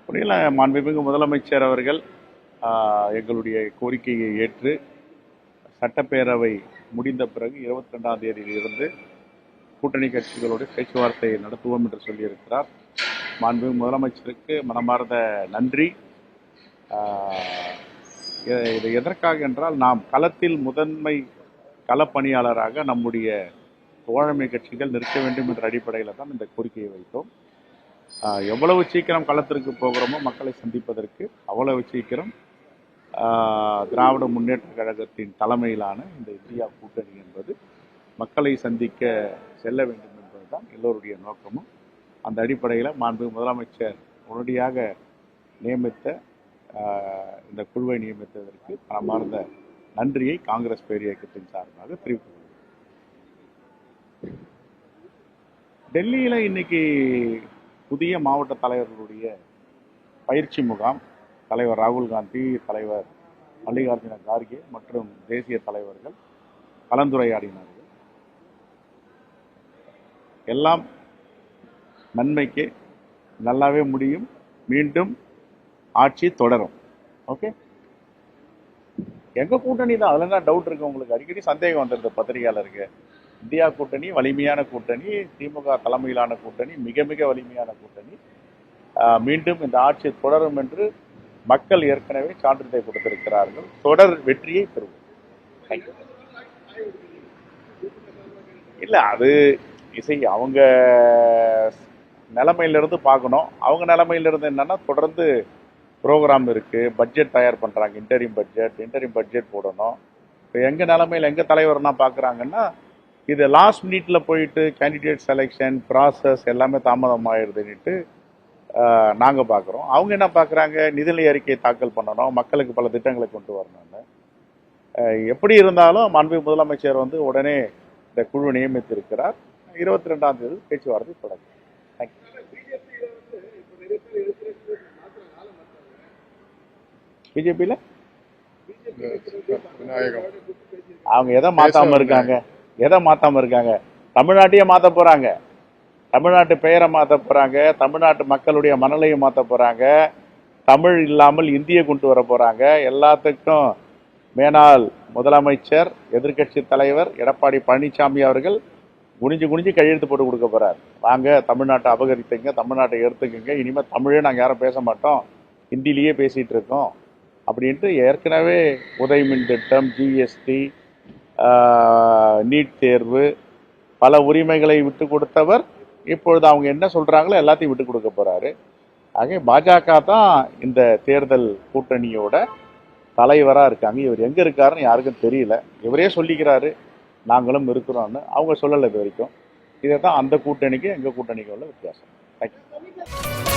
புரியல. மாண்புமிகு முதலமைச்சர் அவர்கள் எங்களுடைய கோரிக்கையை ஏற்று சட்டப்பேரவை முடிந்த பிறகு 22ஆம் தேதியிலிருந்து கூட்டணி கட்சிகளோடு பேச்சுவார்த்தை நடத்துவோம் என்று சொல்லியிருக்கிறார். மாண்புமிகு முதலமைச்சருக்கு மனமார்ந்த நன்றி. இது எதற்காக என்றால், நாம் களத்தில் முதன்மை களப்பணியாளராக நம்முடைய தோழமை கட்சிகள் நிற்க வேண்டும் என்ற அடிப்படையில் தான் இந்த கோரிக்கையை வைத்தோம். எவ்வளவு சீக்கிரம் களத்திற்கு போகிறோமோ மக்களை சந்திப்பதற்கு அவ்வளவு சீக்கிரம் திராவிட முன்னேற்ற கழகத்தின் தலைமையிலான இந்த இந்தியா கூட்டணி என்பது மக்களை சந்திக்க செல்ல வேண்டும் என்பதுதான் எல்லோருடைய நோக்கமும். அந்த அடிப்படையில் மாண்புமிகு முதலமைச்சர் உடனடியாக நியமித்த இந்த குழுவை நியமித்ததற்கு மனமார்ந்த நன்றியை காங்கிரஸ் பேரியக்கத்தின் சார்பாக தெரிவித்துக் கொள்கிறேன். டெல்லியில இன்னைக்கு புதிய மாவட்ட தலைவர்களுடைய பயிற்சி முகாம் தலைவர் ராகுல் காந்தி, தலைவர் மல்லிகார்ஜுன கார்கே மற்றும் தேசிய தலைவர்கள் கலந்துரையாடினார்கள். எல்லாம் நன்மைக்கு, நல்லாவே முடியும், மீண்டும் ஆட்சி தொடரும். ஓகே, எங்க கூட்டணி தான், அதுல தான் டவுட் இருக்கு உங்களுக்கு. அடிக்கடி சந்தேகம் வந்துருது பத்திரிகையாளருக்கு. இந்தியா கூட்டணி வலிமையான கூட்டணி, திமுக தலைமையிலான கூட்டணி மிக மிக வலிமையான கூட்டணி. மீண்டும் இந்த ஆட்சி தொடரும் என்று மக்கள் ஏற்கனவே சான்றிதழ் கொடுத்திருக்கிறார்கள். தொடர் வெற்றியை பெறுவோம். இல்ல, அது இசை அவங்க நிலைமையிலிருந்து பார்க்கணும். அவங்க நிலைமையிலிருந்து என்னன்னா, தொடர்ந்து ப்ரோக்ராம் இருக்கு, பட்ஜெட் தயார் பண்றாங்க, இன்டரிம் பட்ஜெட் போடணும். இப்போ எங்க நிலைமையில் எங்க தலைவர்னா பாக்குறாங்கன்னா, இது லாஸ்ட் மினிட்ல போயிட்டு கேண்டிடேட் செலெக்ஷன் ப்ராசஸ் எல்லாமே தாமதம் ஆயிடுதுன்னுட்டு நாங்க பாக்குறோம். அவங்க என்ன பாக்குறாங்க, நிதிநிலை அறிக்கையை தாக்கல் பண்ணணும், மக்களுக்கு பல திட்டங்களை கொண்டு வரணும்னு. எப்படி இருந்தாலும் மாண்புமிகு முதலமைச்சர் உடனே இந்த குழு நியமித்திருக்கிறார். 22ஆம் தேதி பேச்சுவார்த்தை தொடங்கும். பிஜேபியில அவங்க எதை மாத்தாம இருக்காங்க, தமிழ்நாட்டையே மாத்த போறாங்க, தமிழ்நாட்டு பெயரை மாத்த போறாங்க, தமிழ்நாட்டு மக்களுடைய மனநிலையை மாத்த போறாங்க, தமிழ் இல்லாமல் இந்தியை கொண்டு வர போறாங்க. எல்லாத்துக்கும் மேனால் முதலமைச்சர் எதிர்கட்சி தலைவர் எடப்பாடி பழனிசாமி அவர்கள் குனிஞ்சு கையெழுத்து போட்டு கொடுக்க போறார். வாங்க, தமிழ்நாட்டை அபகரித்துங்க, தமிழ்நாட்டை எடுத்துக்கங்க, இனிமே தமிழே நாங்கள் யாரும் பேச மாட்டோம், ஹிந்திலேயே பேசிட்டு இருக்கோம் அப்படின்ட்டு ஏற்கனவே உதயமின் திட்டம், ஜிஎஸ்டி, நீட் தேர்வு, பல உரிமைகளை விட்டு கொடுத்தவர் இப்பொழுது அவங்க என்ன சொல்றாங்களோ எல்லாத்தையும் விட்டு கொடுக்க போறாரு. ஆக பாஜக தான் இந்த தேர்தல் கூட்டணியோட தலைவரா இருக்காங்க. இவர் எங்க இருக்காருன்னு யாருக்கும் தெரியல. இவரே சொல்லிக்கிறாரு நாங்களும் இருக்கிறோம்னு. அவங்க சொல்லலை இது வரைக்கும். இதை தான் அந்த கூட்டணிக்கு எங்க கூட்டணிக்கு உள்ள வித்தியாசம். தேங்க்யூ.